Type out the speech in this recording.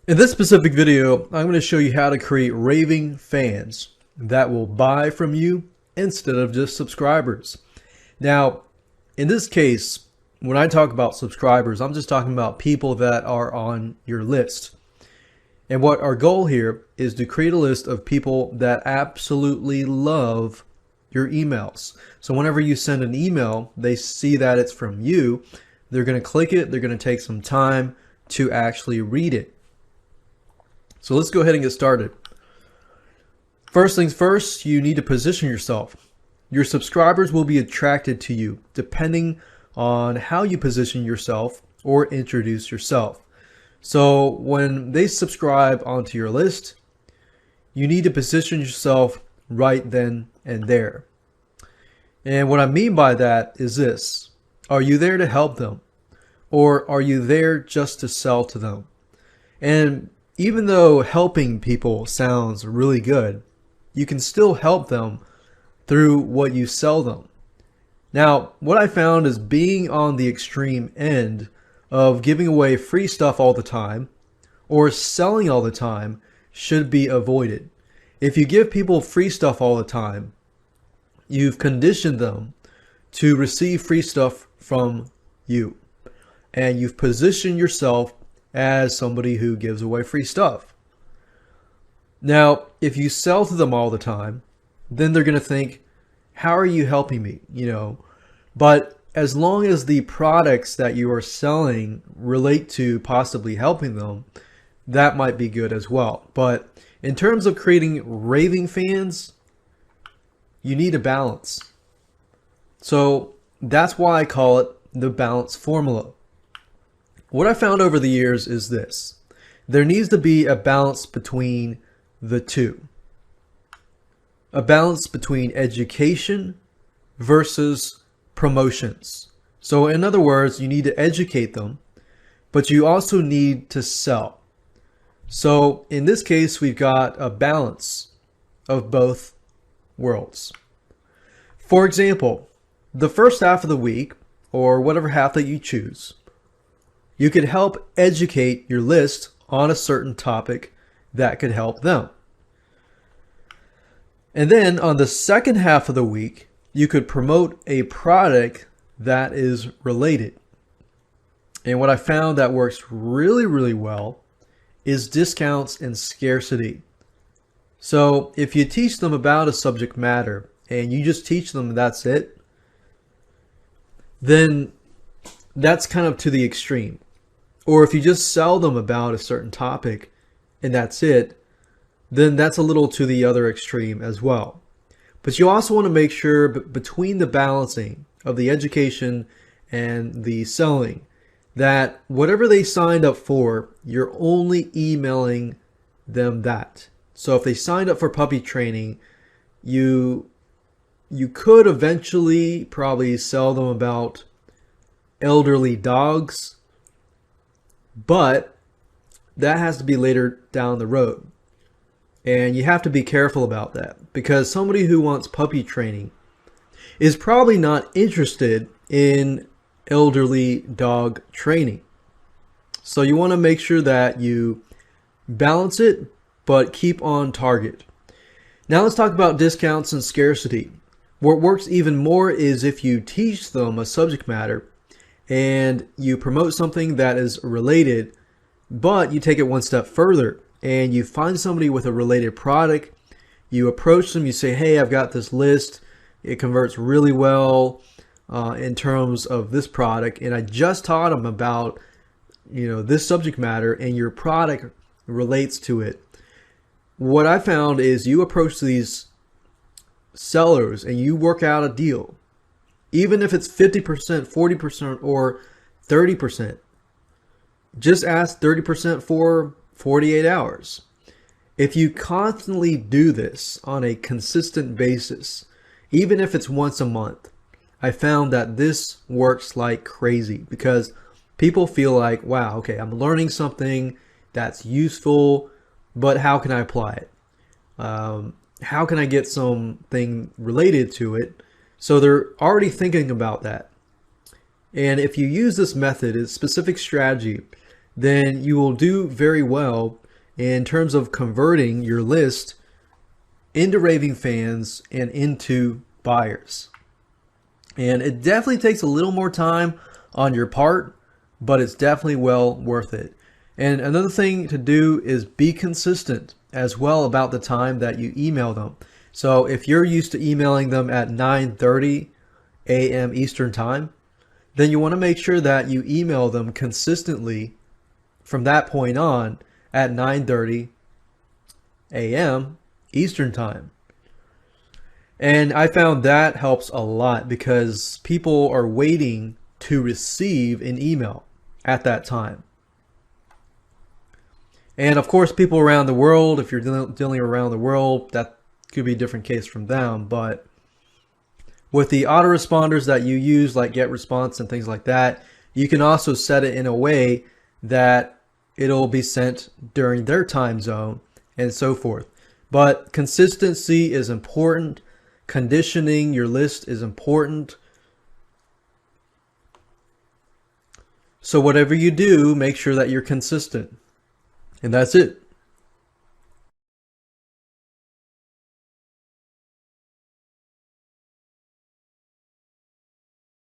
In this specific video, I'm going to show you how to create raving fans that will buy from you instead of just subscribers. Now, in this case, when I talk about subscribers, I'm just talking about people that are on your list. And what our goal here is to create a list of people that absolutely love your emails. So whenever you send an email, they see that it's from you. They're going to click it. They're going to take some time to actually read it. So let's go ahead and get started. First things first, you need to position yourself. Your subscribers will be attracted to you depending on how you position yourself or introduce yourself. So when they subscribe onto your list, you need to position yourself right then and there. And what I mean by that is this: are you there to help them, or are you there just to sell to them? And even though helping people sounds really good, you can still help them through what you sell them. Now, what I found is being on the extreme end of giving away free stuff all the time or selling all the time should be avoided. If you give people free stuff all the time, you've conditioned them to receive free stuff from you, and you've positioned yourself as somebody who gives away free stuff. Now, if you sell to them all the time, then they're going to think, how are you helping me? But as long as the products that you are selling relate to possibly helping them, that might be good as well. But in terms of creating raving fans, you need a balance. So that's why I call it the balance formula. What I found over the years is this: there needs to be a balance between the two. A balance between education versus promotions. So in other words, you need to educate them, but you also need to sell. So in this case, we've got a balance of both worlds. For example, the first half of the week, or whatever half that you choose, you could help educate your list on a certain topic that could help them. And then on the second half of the week, you could promote a product that is related. And what I found that works really, really well is discounts and scarcity. So if you teach them about a subject matter and you just teach them that's it, then that's kind of to the extreme. Or if you just sell them about a certain topic and that's it, then that's a little to the other extreme as well. But you also want to make sure between the balancing of the education and the selling, that whatever they signed up for, you're only emailing them that. So if they signed up for puppy training, you could eventually probably sell them about elderly dogs, but that has to be later down the road. And you have to be careful about that, because somebody who wants puppy training is probably not interested in elderly dog training. So you want to make sure that you balance it, but keep on target. Now let's talk about discounts and scarcity. What works even more is if you teach them a subject matter and you promote something that is related, but you take it one step further and you find somebody with a related product. You approach them, you say, hey, I've got this list. It converts really well in terms of this product, and I just taught them about this subject matter, and your product relates to it. What I found is you approach these sellers and you work out a deal. Even if it's 50%, 40%, or 30%, just ask 30% for 48 hours. If you constantly do this on a consistent basis, even if it's once a month, I found that this works like crazy, because people feel like, wow, okay, I'm learning something that's useful, but how can I apply it? How can I get something related to it? So they're already thinking about that. And if you use this method, a specific strategy, then you will do very well in terms of converting your list into raving fans and into buyers. And it definitely takes a little more time on your part, but it's definitely well worth it. And another thing to do is be consistent as well about the time that you email them. So if you're used to emailing them at 9:30 a.m. Eastern time, then you want to make sure that you email them consistently from that point on at 9:30 a.m. Eastern time. And I found that helps a lot because people are waiting to receive an email at that time. And of course, people around the world, if you're dealing around the world, that could be a different case from them. But with the autoresponders that you use, like GetResponse and things like that, you can also set it in a way that it'll be sent during their time zone and so forth. But consistency is important. Conditioning your list is important. So whatever you do, make sure that you're consistent. And that's it.